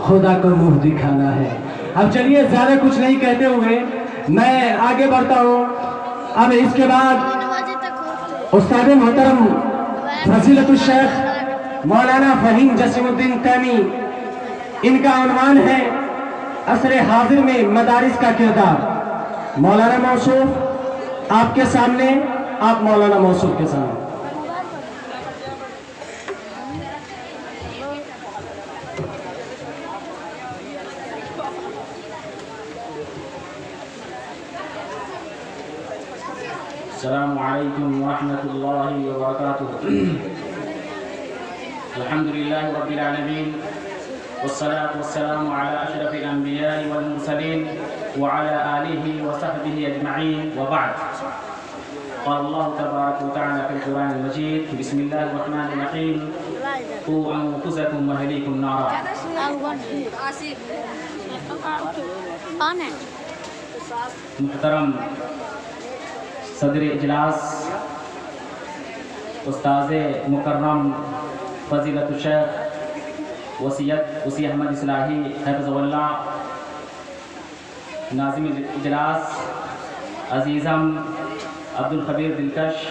خدا کو منہ دکھانا ہے۔ اب چلیے زیادہ کچھ نہیں کہتے ہوئے میں آگے بڑھتا ہوں۔ اب اس کے بعد استاد محترم فضیلت الشیخ مولانا فہیم جسیم الدین تیمی، ان کا عنوان ہے عصر حاضر میں مدارس کا کردار۔ مولانا موصوف آپ کے سامنے، آپ مولانا موصوف کے سامنے۔ السلام علیکم ورحمۃ اللہ وبرکاتہ۔ الحمدللہ رب العالمین والصلاة والسلام على اشرف الانبیاء والمرسلین وعلى آلہ وصحبہ اجمعین وبعد۔ قال اللہ تبارک وتعالی فی القرآن المجید بسم اللہ الرحمن الرحیم قوا انفسکم واہلیکم نارا۔ محترم صدر اجلاس استاذ مکرم فضیلت الشیخ وسی احمد اصلاحی حفظہ اللہ، ناظم اجلاس عزیزم عبدالخبیر دلکش،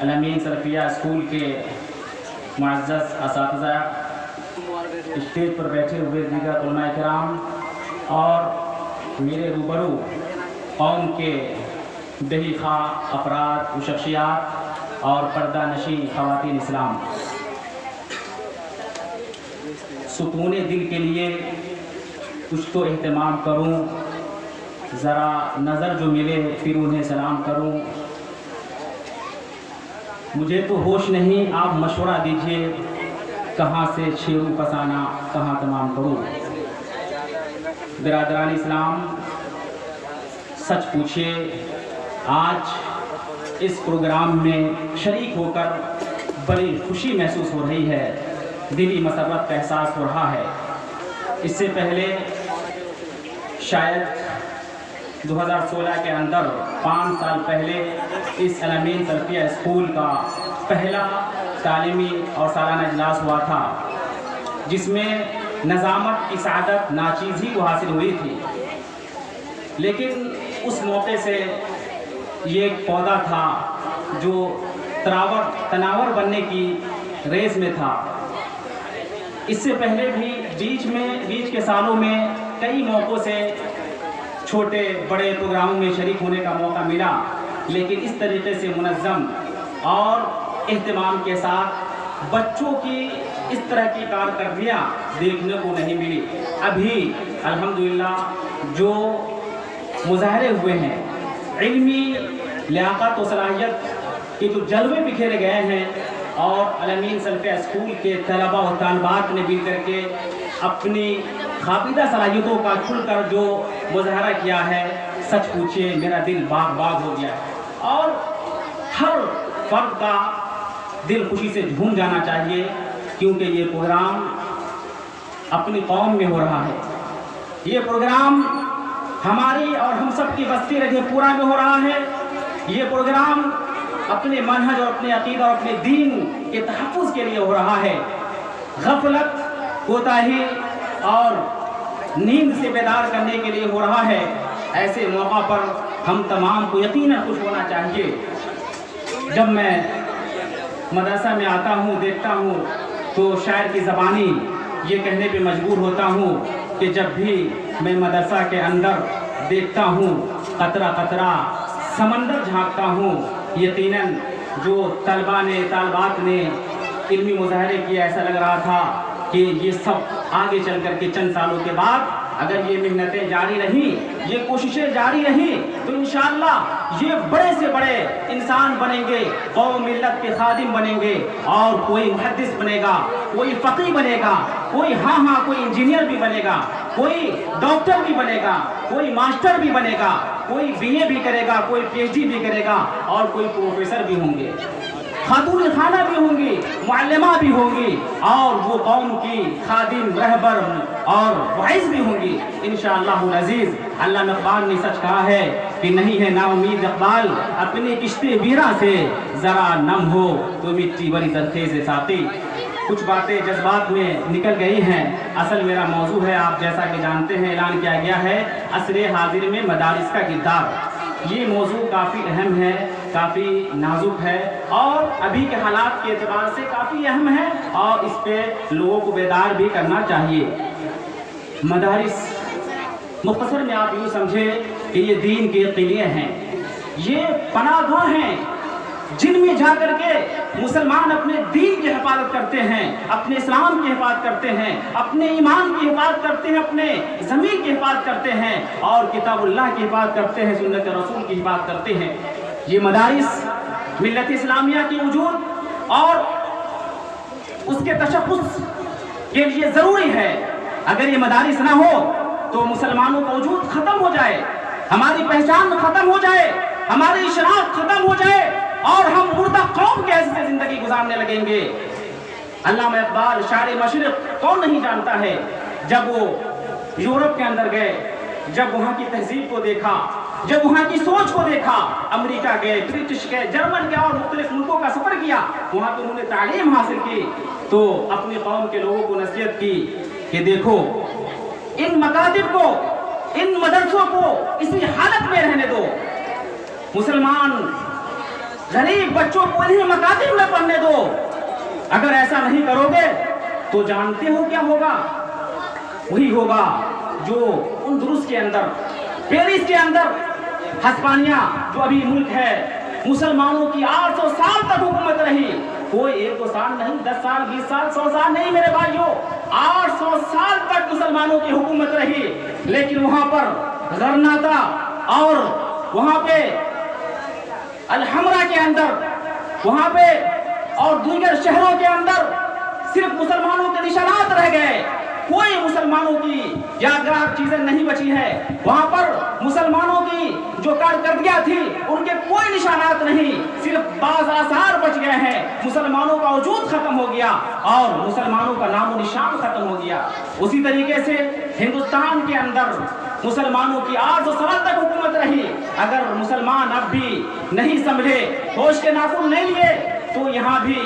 الامین سلفیہ اسکول کے معزز اساتذہ، اسٹیج پر بیٹھے ہوئے دیگر علماء کرام اور میرے روبرو قوم کے دیہی خواہ افراد و شخصیات اور پردہ نشین خواتین اسلام، سکون دل کے لیے کچھ تو اہتمام کروں، ذرا نظر جو ملے پھر انہیں سلام کروں۔ مجھے تو ہوش نہیں، آپ مشورہ دیجئے کہاں سے شیروں فسانہ کہاں تمام کروں۔ برادران اسلام، سچ پوچھئے آج اس پروگرام میں شریک ہو کر بڑی خوشی محسوس ہو رہی ہے، دلی مسرت کا احساس ہو رہا ہے۔ اس سے پہلے شاید 2016 کے اندر 5 سال پہلے اس الامین سلفیہ اسکول کا پہلا تعلیمی اور سالانہ اجلاس ہوا تھا، جس میں نظامت کی سعادت ناچیزی کو حاصل ہوئی تھی، لیکن اس موقع سے یہ ایک پودا تھا جو تناور بننے کی ریس میں تھا۔ اس سے پہلے بھی بیچ کے سالوں میں کئی موقعوں سے چھوٹے بڑے پروگراموں میں شریک ہونے کا موقع ملا، لیکن اس طریقے سے منظم اور اہتمام کے ساتھ بچوں کی اس طرح کی کارکردگیاں دیکھنے کو نہیں ملی۔ ابھی الحمدللہ جو مظاہرے ہوئے ہیں، علمی لیاقت و صلاحیت کے جو جلوے بکھیرے گئے ہیں، اور الامین سلفیہ اسکول کے طلباء و طالبات نے مل کر کے اپنی خاپیدہ صلاحیتوں کا کھل کر جو مظاہرہ کیا ہے، سچ پوچھئے میرا دل باغ باغ ہو گیا ہے، اور ہر فرد کا دل خوشی سے جھوم جانا چاہیے، کیونکہ یہ پروگرام اپنی قوم میں ہو رہا ہے، یہ پروگرام ہماری اور ہم سب کی بستی رجے پورا میں ہو رہا ہے، یہ پروگرام اپنے منہج اور اپنے عقیدہ اور اپنے دین کے تحفظ کے لیے ہو رہا ہے۔ غفلت، کوتاہی اور نیند سے بیدار کرنے کے لیے ہو رہا ہے۔ ایسے موقع پر ہم تمام کو یقیناً خوش ہونا چاہیے۔ جب میں مدرسہ میں آتا ہوں، دیکھتا ہوں، تو شاعر کی زبانی یہ کہنے پہ مجبور ہوتا ہوں کہ جب بھی میں مدرسہ کے اندر دیکھتا ہوں، قطرہ قطرہ سمندر جھانکتا ہوں، یقیناً جو طلباء نے طالبات نے علمی مظاہرے کیا، ایسا لگ رہا تھا کہ یہ سب آگے چل کر کے چند سالوں کے بعد اگر یہ محنتیں جاری رہیں، یہ کوششیں جاری رہیں، تو انشاءاللہ یہ بڑے سے بڑے انسان بنیں گے، قوم ملت کے خادم بنیں گے، اور کوئی محدث بنے گا، کوئی فقیہ بنے گا، کوئی کوئی انجینئر بھی بنے گا، کوئی ڈاکٹر بھی بنے گا، کوئی ماسٹر بھی بنے گا، کوئی BA بھی کرے گا، کوئی PhD بھی کرے گا، اور کوئی پروفیسر بھی ہوں گے، خاتون خانہ بھی ہوں گی، معلمہ بھی ہوں گی، اور وہ قوم کی خادم، رہبر اور واعظ بھی ہوں گی انشاءاللہ العزیز۔ علامہ اقبال نے سچ کہا ہے کہ نہیں ہے نا امید اقبال اپنی کشتی ویراں سے، ذرا نم ہو تو مٹی بڑی زرخیز ساقی۔ कुछ बातें जज्बात में निकल गई हैं। असल मेरा मौजू है, आप जैसा कि जानते हैं, ऐलान किया गया है असरे हाजिर में मदारिस का किरदार। ये मौजू काफ़ी अहम है, काफ़ी नाजुक है और अभी के हालात के एतबार से काफ़ी अहम है और इस पे लोगों को बेदार भी करना चाहिए। मदारिस मुख्तसर में आप यूँ समझे कि ये दीन के किले हैं, ये पनाहगाह हैं जिनमें जा कर के मुसलमान अपने दीन की हिफाजत करते हैं, अपने इस्लाम की हिफाजत करते हैं, अपने ईमान की हिफाजत करते हैं, अपने ज़मीन की हिफाजत करते हैं और किताबुल्लाह की हिफाजत करते हैं, सुन्नत रसूल की हिफाजत करते हैं। ये मदारिस मिल्लत इस्लामिया की वजूद और उसके तशख़्ख़ुस के लिए ज़रूरी है। अगर ये मदारिस ना हो तो मुसलमानों का वजूद ख़त्म हो जाए, हमारी पहचान ख़त्म हो जाए, हमारी शनाख्त ख़त्म हो जाए और हम मुर्दा कौम के ऐसे जिंदगी गुजारने लगेंगे। अल्लामा इक़बाल शायर मशरिक़ कौन नहीं जानता है, जब वो यूरोप के अंदर गए, जब वहाँ की तहजीब को देखा, जब वहाँ की सोच को देखा, अमेरिका गए, ब्रिटिश गए, जर्मन गए और मुख्तलिफ मुल्कों का सफ़र किया, वहाँ पर उन्होंने तालीम हासिल की तो अपनी कौम के लोगों को नसीहत की कि देखो इन मकातिब को, इन मदरसों को इसी हालत में रहने दो, मुसलमान गरीब बच्चों को इन्हीं मकातिब में पढ़ने दो। अगर ऐसा नहीं करोगे तो जानते हो क्या होगा? वही होगा जो उंदरुस के अंदर, पेरिस के अंदर, हिस्पानिया जो अभी मुल्क है, मुसलमानों की 800 साल तक हुकूमत रही। कोई 1-2 साल नहीं, 10 साल, 20 साल, 100 साल नहीं मेरे भाइयों, 800 साल तक मुसलमानों की हुकूमत रही। लेकिन वहां पर गरनाता और वहां पे अलहमरा के अंदर, वहां पे और दीगर शहरों के अंदर सिर्फ मुसलमानों के निशानात रह गए, कोई मुसलमानों की यादगार चीजें नहीं बची है। वहां पर मुसलमानों की जो कारकर्दगियां थी उनके कोई निशानात नहीं, सिर्फ बाज़ आसार बच गए हैं। मुसलमानों का वजूद खत्म हो गया और मुसलमानों का नामो निशान खत्म हो गया। उसी तरीके से हिंदुस्तान के अंदर मुसलमानों की 800 साल तक हुकूमत रही। अगर मुसलमान अब भी नहीं संभले, होश के नाखून नहीं लिए, तो यहाँ भी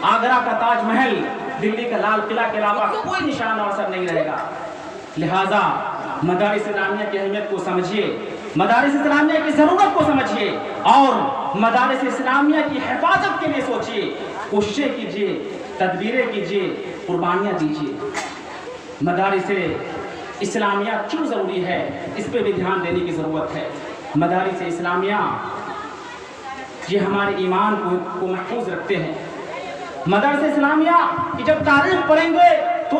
आगरा का ताजमहल, दिल्ली का लाल किला के अलावा कोई निशान और असर नहीं रहेगा। लिहाजा मदारिस इस्लामिया की अहमियत को समझिए, मदारिस इस्लामिया की ज़रूरत को समझिए और मदारिस इस्लामिया की हिफाजत के लिए सोचिए, कोशिशें कीजिए, तदबीरें कीजिए, कुर्बानियाँ दीजिए। मदारिस इस्लामिया क्यों ज़रूरी है, इस पर भी ध्यान देने की ज़रूरत है। मदारिस इस्लामिया ये हमारे ईमान को महफूज रखते हैं। मदारिस इस्लामिया की जब तारीख़ पढ़ेंगे तो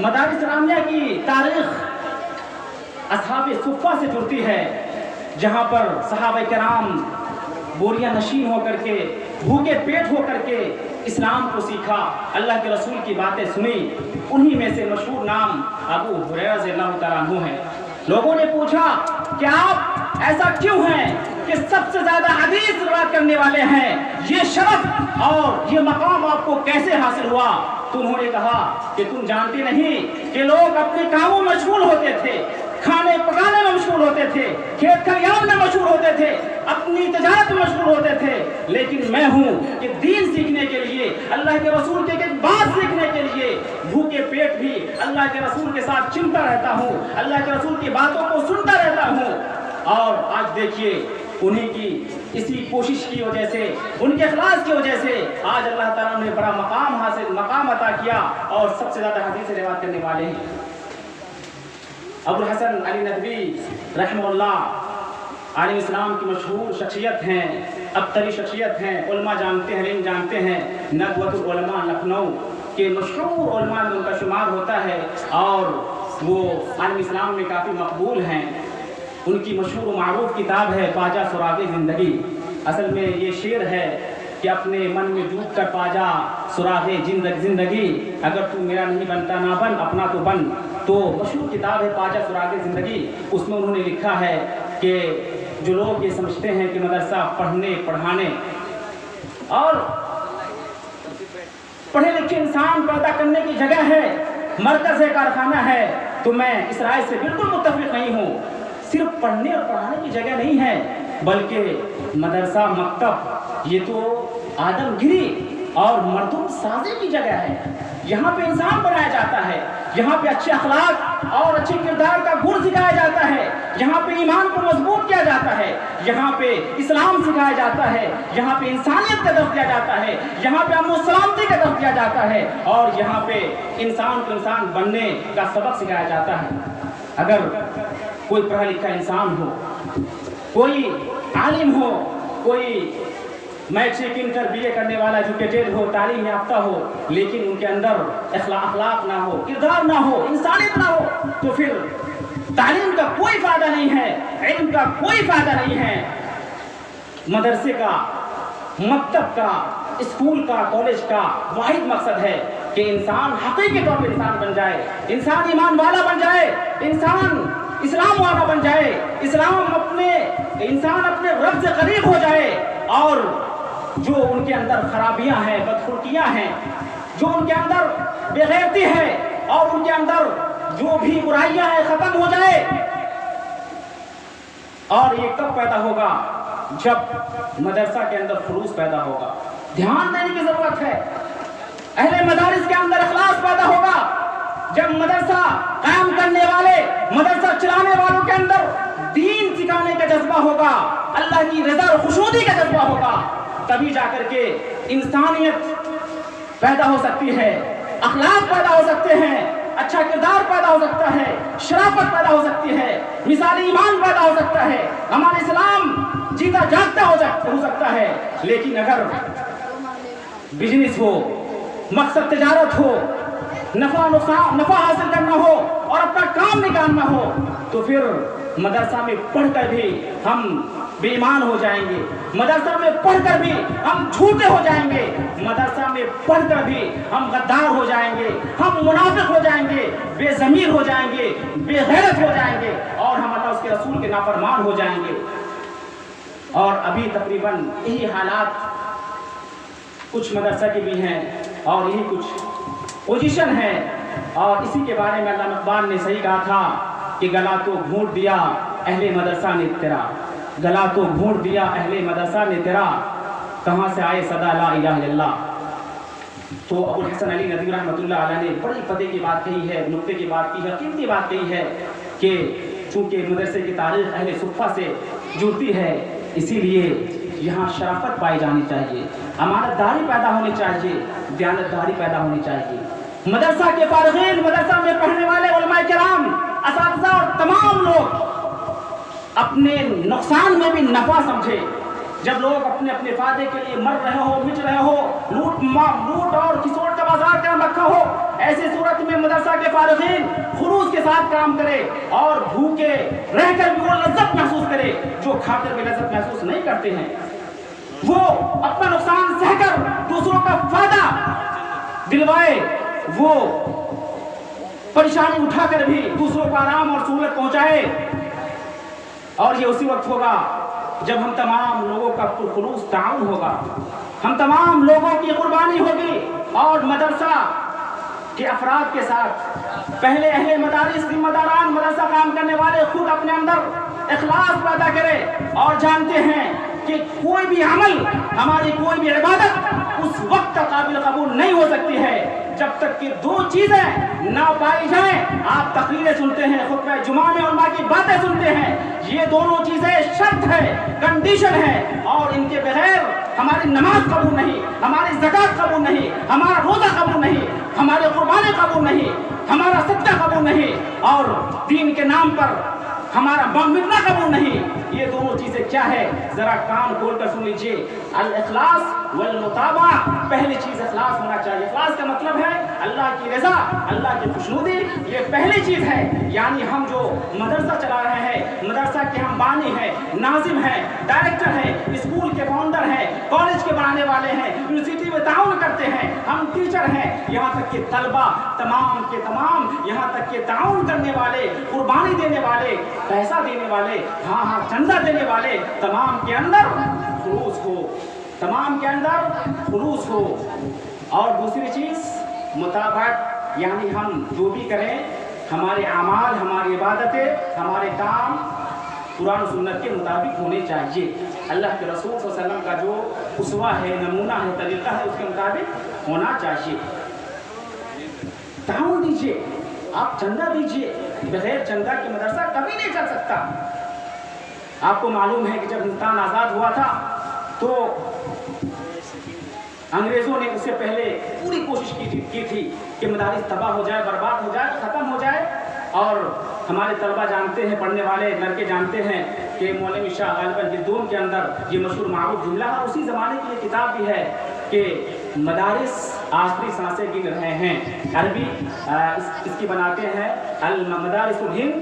मदारिस इस्लामिया की तारीख़ असहाबे सुफ़्फ़ा से जुड़ती है, जहाँ पर सहाबा किराम बोरियां नशीन होकर के, भूखे पेट होकर के इस्लाम को सीखा, अल्लाह के रसूल की बातें सुनी। उन्हीं में से मशहूर नाम अबू हुरैरा रज़ियल्लाहु तआला अन्हु है। लोगों ने पूछा कि आप ऐसा क्यों हैं कि सबसे ज़्यादा हदीस रिवायत करने वाले हैं, ये शरफ और ये मकाम आपको कैसे हासिल हुआ? तो उन्होंने कहा कि तुम जानते नहीं कि लोग अपने कामों में मशगूल होते थे, खाने पकाने में मशगूल होते थे, खेत खलियान में मशगूल होते थे, अपनी तजारत में मशगूल होते थे, लेकिन मैं हूँ कि दीन सीखने के लिए, अल्लाह के रसूल के बात सीखने के लिए भूखे पेट भी अल्लाह के रसूल के साथ चिमटा रहता हूँ, अल्लाह के रसूल की बातों को सुनता रहता हूँ। और आज देखिए उन्हीं की इसी कोशिश की वजह से, उनके इखलास की वजह से आज अल्लाह ताला ने बड़ा मकाम अता किया और सबसे ज़्यादा हदीस रिवायत करने वाले हैं। अबुल हसन अली नदवी रहमतुल्लाह आलिम इस्लाम की मशहूर शख्सियत हैं, अबतरी शख्सियत हैं, उलमा जानते हैं, इल्म जानते हैं। नदवतुल उलमा लखनऊ के मशहूर उलमा में उनका शुमार होता है और वो आलिम इस्लाम में काफ़ी मकबूल हैं। उनकी मशहूर मारूफ किताब है पाजा सुरागे ज़िंदगी। असल में ये शेर है कि अपने मन में डूब कर पाजा सुरागे ज़िंदगी, अगर तू मेरा नहीं बनता ना बन, अपना तो बन। तो मशहूर किताब है पाजा सुरागे ज़िंदगी। उसमें उन्होंने लिखा है कि जो लोग ये समझते हैं कि मदरसा पढ़ने पढ़ाने और पढ़े लिखे इंसान पैदा करने की जगह है, मरकज़ है, कारखाना है, तो मैं इस राय से बिल्कुल मुत्तफ़िक़ नहीं हूँ। सिर्फ पढ़ने और पढ़ाने की जगह नहीं है, बल्कि मदरसा मकतब ये तो आदमगिरी اور مردود سازی کی جگہ ہے. یہاں پہ انسان بنایا جاتا ہے, یہاں پہ اچھے اخلاق اور اچھے کردار کا گن سکھایا جاتا ہے, یہاں پہ ایمان کو مضبوط کیا جاتا ہے, یہاں پہ اسلام سکھایا جاتا ہے, یہاں پہ انسانیت کا درس دیا جاتا ہے, یہاں پہ امن و سلامتی کا درس دیا جاتا ہے, اور یہاں پہ انسان کو انسان بننے کا سبق سکھایا جاتا ہے. اگر کوئی پڑھا لکھا انسان ہو, کوئی عالم ہو, کوئی میٹرک انٹر بی اے کرنے والا ایجوکیٹڈ ہو, تعلیم یافتہ ہو, لیکن ان کے اندر اخلاق نہ ہو, کردار نہ ہو, انسانیت نہ ہو, تو پھر تعلیم کا کوئی فائدہ نہیں ہے, علم کا کوئی فائدہ نہیں ہے. مدرسے کا, مکتب کا, اسکول کا, کالج کا واحد مقصد ہے کہ انسان حقیقی طور پر انسان بن جائے, انسان ایمان والا بن جائے, انسان اسلام والا بن جائے, انسان اپنے رب سے قریب ہو جائے, اور جو ان کے اندر خرابیاں ہیں, بدخلقیاں ہیں, جو ان کے اندر بے غیرتی ہے, اور ان کے اندر جو بھی برائیاں ہیں ختم ہو جائے. اور یہ کب پیدا ہوگا؟ جب مدرسہ کے اندر خلوص پیدا ہوگا. دھیان دینے کی ضرورت ہے. اہل مدارس کے اندر اخلاص پیدا ہوگا جب مدرسہ قائم کرنے والے, مدرسہ چلانے والوں کے اندر دین سکھانے کا جذبہ ہوگا, اللہ کی رضا اور خوشنودی کا جذبہ ہوگا. تبھی جا کر کے انسانیت پیدا ہو سکتی ہے, اخلاق پیدا ہو سکتے ہیں, اچھا کردار پیدا ہو سکتا ہے, شرافت پیدا ہو سکتی ہے, مثالی ایمان پیدا ہو سکتا ہے, ہمارا اسلام جیتا جاگتا ہو سکتا ہے. لیکن اگر بزنس ہو, مقصد تجارت ہو, نفع حاصل کرنا ہو اور اپنا کام نکالنا ہو, تو پھر مدرسہ میں پڑھ کر بھی ہم بے ایمان ہو جائیں گے, مدرسہ میں پڑھ کر بھی ہم جھوٹے ہو جائیں گے, مدرسہ میں پڑھ کر بھی ہم غدار ہو جائیں گے, ہم منافق ہو جائیں گے, بے ضمیر ہو جائیں گے, بے غیرت ہو جائیں گے, اور ہم اللہ اس کے رسول کے نافرمان ہو جائیں گے. اور ابھی تقریباً یہی حالات کچھ مدرسہ کے بھی ہیں, اور یہی کچھ پوزیشن ہے. اور اسی کے بارے میں علامہ اقبال نے صحیح کہا تھا کہ گلا تو گھونٹ دیا اہل مدرسہ نے تیرا, گلا تو گھونٹ دیا اہل مدرسہ نے تیرا, کہاں سے آئے صدا لا الہ الا اللہ. تو ابو الحسن علی ندوی رحمۃ اللہ علیہ نے بڑی پتے کی بات کہی ہے, نقطے کی بات کی ہے, قیمتی بات کہی ہے کہ چونکہ مدرسے کی تاریخ اہل صفہ سے جڑتی ہے, اسی لیے یہاں شرافت پائی جانی چاہیے, امانت داری پیدا ہونی چاہیے, دیانت داری پیدا ہونی چاہیے. مدرسہ کے فارغین, مدرسہ میں پڑھنے والے علماء کرام, اساتذہ اور تمام لوگ اپنے نقصان میں بھی نفع سمجھے. جب لوگ اپنے اپنے فائدے کے لیے مر رہے ہو, مٹ رہے ہو, لوٹ اور کسوٹ کا بازار قائم رکھا ہو, ایسی صورت میں مدرسہ کے فارغین خلوص کے ساتھ کام کرے, اور بھوکے رہ کر بھی وہ لذت محسوس کرے جو کھا کر بھی لذت محسوس نہیں کرتے ہیں. وہ اپنا نقصان سہ کر دوسروں کا فائدہ دلوائے, وہ پریشانی اٹھا کر بھی دوسروں کو آرام اور سہولت پہنچائے. اور یہ اسی وقت ہوگا جب ہم تمام لوگوں کا پرخلوص تعاون ہوگا, ہم تمام لوگوں کی قربانی ہوگی, اور مدرسہ کے افراد کے ساتھ پہلے اہل مدارس, ذمہ داران, مدرسہ کام کرنے والے خود اپنے اندر اخلاص پیدا کرے, اور جانتے ہیں کہ کوئی بھی عمل, ہماری کوئی بھی عبادت اس وقت قابل قبول نہیں ہو سکتی ہے جب تک کہ دو چیزیں نہ پائی جائیں. آپ تقریریں سنتے ہیں, خطبہ جمعہ میں علماء کی باتیں سنتے ہیں, یہ دونوں چیزیں شرط ہے, کنڈیشن ہے, اور ان کے بغیر ہماری نماز قبول نہیں, ہماری زکات قبول نہیں, ہمارا روزہ قبول نہیں, ہماری قربانی قبول نہیں, ہمارا صدقہ قبول نہیں, اور دین کے نام پر ہمارا مغفرہ قبول نہیں. یہ دونوں چیزیں کیا ہے, ذرا کان کھول کر سن لیجیے. الاخلاص والمتابعہ, پہلی چیز اخلاص ہونا چاہیے. اخلاص کا مطلب ہے اللہ کی رضا, اللہ کی خوشنودی, یہ پہلی چیز ہے. یعنی ہم جو مدرسہ چلا رہے ہیں, مدرسہ کے ہم بانی ہیں, ناظم ہیں, ڈائریکٹر ہیں, اسکول کے فاؤنڈر ہیں, کالج کے بنانے والے ہیں, یونیورسٹی میں تعاون کرتے ہیں, ہم ٹیچر ہیں, یہاں تک کہ طلبہ تمام کے تمام, یہاں تک کہ تعاون کرنے والے, قربانی دینے والے, پیسہ دینے والے, ہاں چندہ دینے والے, تمام کے اندر خلوص ہو, تمام کے اندر خلوص ہو. اور دوسری چیز مطابقت, یعنی ہم جو بھی کریں, ہمارے اعمال, ہماری عبادتیں, ہمارے کام قرآن و سنت کے مطابق ہونے چاہیے. اللہ کے رسول صلی اللہ علیہ وسلم کا جو उसवा है, नमूना है, तरीका है, उसके मुताबिक होना चाहिए। ताउन दीजिए, आप चंदा दीजिए, बगैर चंदा के मदरसा कभी नहीं चल सकता। आपको मालूम है कि जब हिंदुस्तान आज़ाद हुआ था तो अंग्रेज़ों ने उससे पहले पूरी कोशिश की थी कि मदारिस तबाह हो जाए, बर्बाद हो जाए, ख़त्म हो जाए। और हमारे तलबा जानते हैं, पढ़ने वाले लड़के जानते हैं कि मौलवी शाह गालिबन जिद्दून के अंदर ये मशहूर मारूफ जुमला है, उसी ज़माने की ये किताब भी है कि मदारिस आखिरी सांसें गिन रहे हैं। अरबी इसकी बनाते हैं अल मदारिसुल हिंद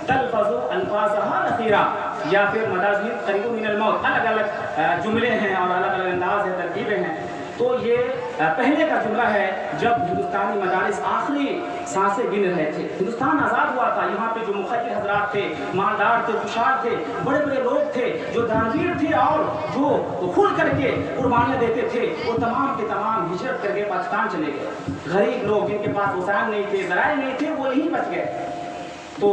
तलफज़ु अल्फाज़हा अखीरा, या फिर मदारिस हिंद करीबुन मिनल मौत। अलग अलग जुमले हैं और अलग अलग अंदाज है, तरकीबें हैं। तो ये पहले का जुमला है जब हिंदुस्तानी मदारिस आखिरी सांसें गिन रहे थे। हिंदुस्तान आज़ाद हुआ था, यहाँ पे जो मुखद्दर हजरात थे, मालदार थे, कुशार थे, बड़े बड़े लोग थे, जो दानवीर थे और जो खुल करके कुर्बानियाँ देते थे, वो तमाम के तमाम हिजरत करके पाकिस्तान चले गए। गरीब लोग जिनके पास वसाइल नहीं थे, ज़राए नहीं थे, वो यहीं बच गए। तो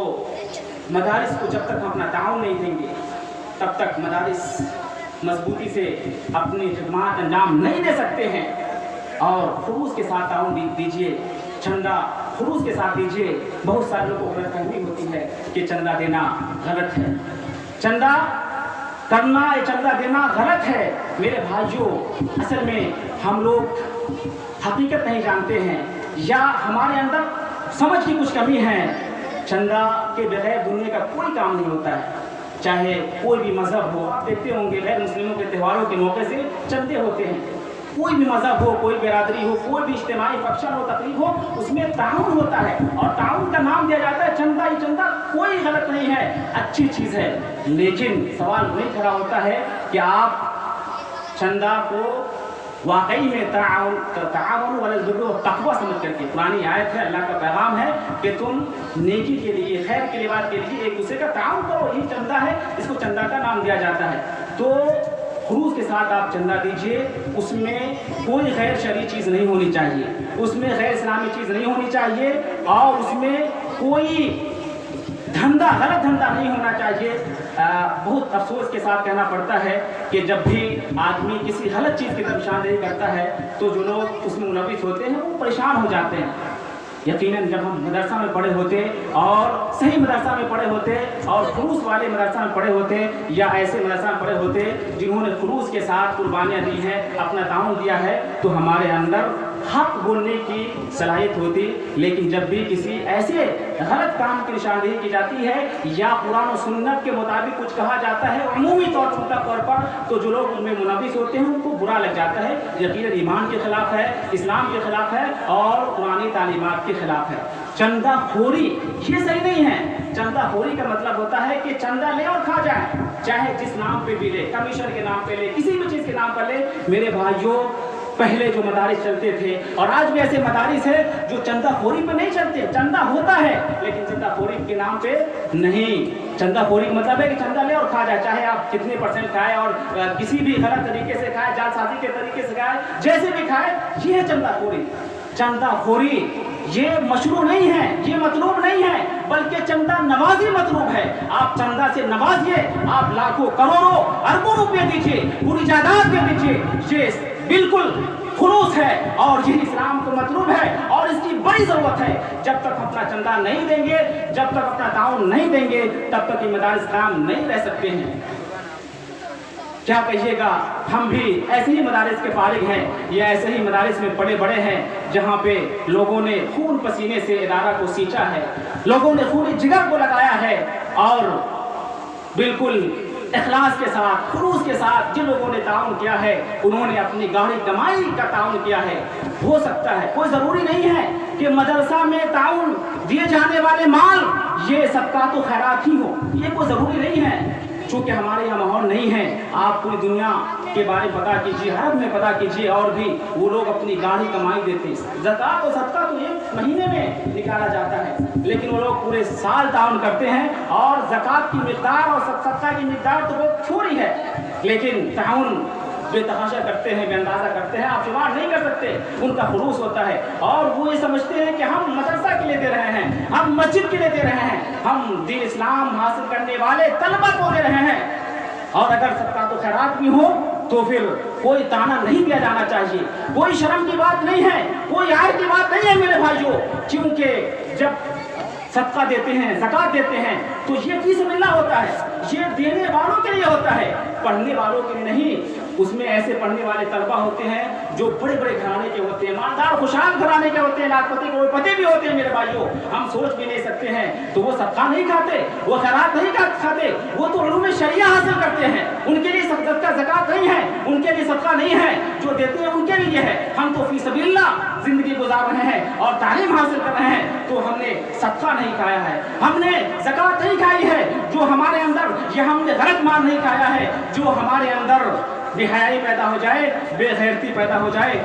मदारिस को जब तक हम अपना ताउन नहीं देंगे तब तक मदारिस मजबूती से अपनी खिदमत अंजाम नहीं दे सकते हैं। और खुलूस के साथ ताउन दीजिए, चंदा खुलूस के साथ दीजिए। बहुत सारे लोगों को गलतफहमी होती है कि चंदा देना गलत है, चंदा करना या चंदा देना गलत है। मेरे भाइयों, असल में हम लोग हकीकत नहीं जानते हैं या हमारे अंदर समझ की कुछ कमी है। चंदा के बगैर दुनिया का कोई काम नहीं होता है, चाहे कोई भी मज़हब हो। आप देखते होंगे गैर मुस्लिमों के त्योहारों के मौके से चंदे होते हैं। कोई भी मज़हब हो, कोई बिरादरी हो, कोई भी इज्तिमाई फंक्शन हो, तकरीब हो, उसमें ताउन होता है और ताउन का नाम दिया जाता है चंदा। ही चंदा कोई गलत नहीं है, अच्छी चीज़ है। लेकिन सवाल वही खड़ा होता है कि आप चंदा को वाकई में ताउन वल बिर्र व तक़वा समझ करके, पुरानी आयत है, अल्लाह का पैगाम है कि तुम नेकी के लिए, खैर के लिबास के लिए एक दूसरे का ताउन करो। यही चंदा है, इसको चंदा का नाम दिया जाता है। तो खुलूस के साथ आप चंदा दीजिए, उसमें कोई गैर शरई चीज़ नहीं होनी चाहिए, उसमें गैर इस्लामी चीज़ नहीं होनी चाहिए और उसमें कोई धंधा, गलत धंधा नहीं होना चाहिए। बहुत अफसोस के साथ कहना पड़ता है कि जब भी आदमी किसी गलत चीज़ की तरफ निशानदेही करता है तो जो लोग उसमें मुलविस होते हैं वो परेशान हो जाते हैं। यकीनन जब हम मदरसा में पढ़े होते और सही मदरसा में पढ़े होते और खुलूस वाले मदरसा में पढ़े होते या ऐसे मदरसा में पढ़े होते जिन्होंने खुलूस के साथ कुर्बानियाँ दी हैं, अपना ताउन दिया है, तो हमारे अंदर हक बोलने की सलाहियत होती। लेकिन जब भी किसी ऐसे गलत काम की निशानदेही की जाती है या कुरान और सुन्नत के मुताबिक कुछ कहा जाता है अमूमी तौर पर, तो जो लोग उनमें मुनव्विस होते हैं उनको बुरा लग जाता है। यकीनन ईमान के खिलाफ है, इस्लाम के खिलाफ है और कुरानी तालीमात के खिलाफ है। चंदा खोरी ये सही नहीं है। चंदा खोरी का मतलब होता है कि चंदा ले और खा जाए, चाहे जिस नाम पे भी ले, कमीशन के नाम पे ले, किसी भी चीज़ के नाम पर ले। मेरे भाइयों, पहले जो मदारिस चलते थे और आज भी ऐसे मदारिस है जो चंदाखोरी पे नहीं चलते। चंदा होता है लेकिन चंदाखोरी के नाम पे नहीं। चंदाखोरी का मतलब है कि चंदा ले और खा जाए, चाहे आप कितने % खाएं और किसी भी गलत तरीके से खाएं, जालसाजी के तरीके से खाएं, जैसे भी खाएं, ये है चंदाखोरी। चंदाखोरी ये मशरू नहीं है, ये मतलूब नहीं है, बल्कि चंदा नवाजी मतलूब है। आप चंदा से नवाजिए, आप लाखों करोड़ों अरबों रुपये दीजिए, पूरी जायदाद दे दीजिए, ये बिल्कुल खुलूस है और यही इस्लाम को मतलूब है और इसकी बड़ी ज़रूरत है। जब तक अपना चंदा नहीं देंगे, जब तक अपना ताउन नहीं देंगे, तब तक ये मदारिस काम नहीं रह सकते हैं। क्या कहिएगा, हम भी ऐसे ही मदारिस के फारिग हैं या ऐसे ही मदारिस में पढ़े बड़े हैं जहाँ पे लोगों ने खून पसीने से इदारा को सींचा है, लोगों ने खून जिगर को लगाया है और बिल्कुल इखलास के साथ, खुलूस के साथ जिन लोगों ने ताउन किया है उन्होंने अपनी गाढ़ी कमाई का ताउन किया है। हो सकता है, कोई ज़रूरी नहीं है कि मदरसा में ताउन दिए जाने वाले माल ये सबका तो खैरात ही हो, ये कोई ज़रूरी नहीं है। चूँकि हमारे यहाँ माहौल नहीं है, आप पूरी दुनिया के बारे में पता कीजिए, अरब में पता कीजिए, और भी वो लोग अपनी गाढ़ी कमाई देते हैं। ज़कात और सदका तो एक महीने में निकाला जाता है, लेकिन वो लोग पूरे साल ताउन करते हैं और ज़कात की मिक़दार और सदका की मिक़दार तो बहुत छोटी है, लेकिन ताउन बेतहाशा करते हैं, बेअंदाज़ा करते हैं, आप शुमार नहीं कर सकते। उनका खुलूस होता है और वो ये समझते हैं कि हम मदरसा के लिए दे रहे हैं, हम मस्जिद के लिए दे रहे हैं, हम दीन इस्लाम हासिल करने वाले तलबा को दे रहे हैं। और अगर सबका तो खैरात भी हो तो फिर कोई ताना नहीं दिया जाना चाहिए, कोई शर्म की बात नहीं है, कोई आय की बात नहीं है मेरे भाइयों। क्योंकि जब सदका देते हैं, ज़कात देते हैं, तो ये फी सबिलिल्लाह होता है, ये देने वालों के लिए होता है, पढ़ने वालों के लिए नहीं। उसमें ऐसे पढ़ने वाले तलबा होते हैं जो बड़े बड़े घराने के होते हैं, मालदार खुशहाल घराने के होते हैं, लाखपति करोड़पति भी होते हैं मेरे भाइयों। हम सोच भी नहीं सकते हैं, तो वो सदका नहीं खाते, वो खैरात नहीं खाते, वो तो उलूम शरिया हासिल करते हैं। उनके लिए सदका ज़कात नहीं है, उनके लिए सदका नहीं है, जो देते हैं उनके लिए है। हम तो फी सबिलिल्लाह जिंदगी गुजार रहे हैं और तालीम हासिल कर रहे हैं, तो हमने सदका नहीं खाया है, हमने ज़कात नहीं खाई है। जो हमारे अंदर, ये हमने गलत माल नहीं खाया है, जो हमारे अंदर बेहयाई पैदा हो जाए, बेगैरती पैदा हो जाए।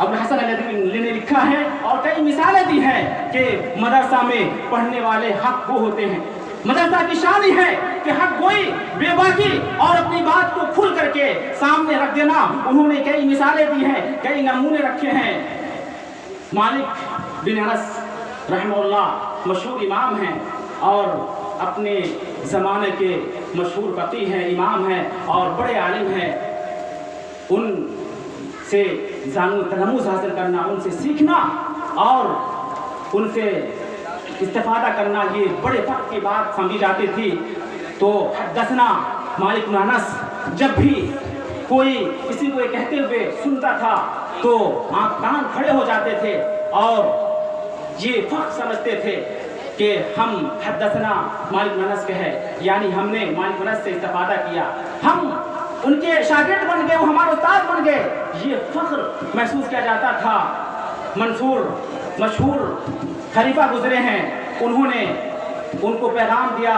अब हसन अली ने लिखा है और कई मिसालें दी हैं कि मदरसा में पढ़ने वाले हक वो होते हैं। मदरसा की शान ही है कि हक कोई बेबाकी और अपनी बात को खुल करके सामने रख देना। उन्होंने कई मिसालें दी हैं, कई नमूने रखे हैं। मालिक बिन अनस रहमतुल्लाह मशहूर इमाम हैं और अपने ज़माने के मशहूर फ़क़ीह हैं, इमाम हैं और बड़े आलिम हैं। उनसे तलम्मुज़ हासिल करना, उनसे सीखना और उनसे इस्तिफ़ादा करना, ये बड़े फ़र्क की बात समझी जाती थी। तो हद्दसना मालिक बिन अनस, जब भी कोई किसी को कहते हुए सुनता था तो आप कान खड़े हो जाते थे और ये फ़र्क समझते थे कि हम हद्दसना मालिक बिन अनस के हैं, यानी हमने मालिक बिन अनस से इस्तिफ़ादा किया, हम उनके शागिर्द बन गए, वो हमारे उस्ताद बन गए। ये फ़ख्र महसूस किया जाता था। मंसूर मशहूर खलीफा गुजरे हैं, उन्होंने उनको पैगाम दिया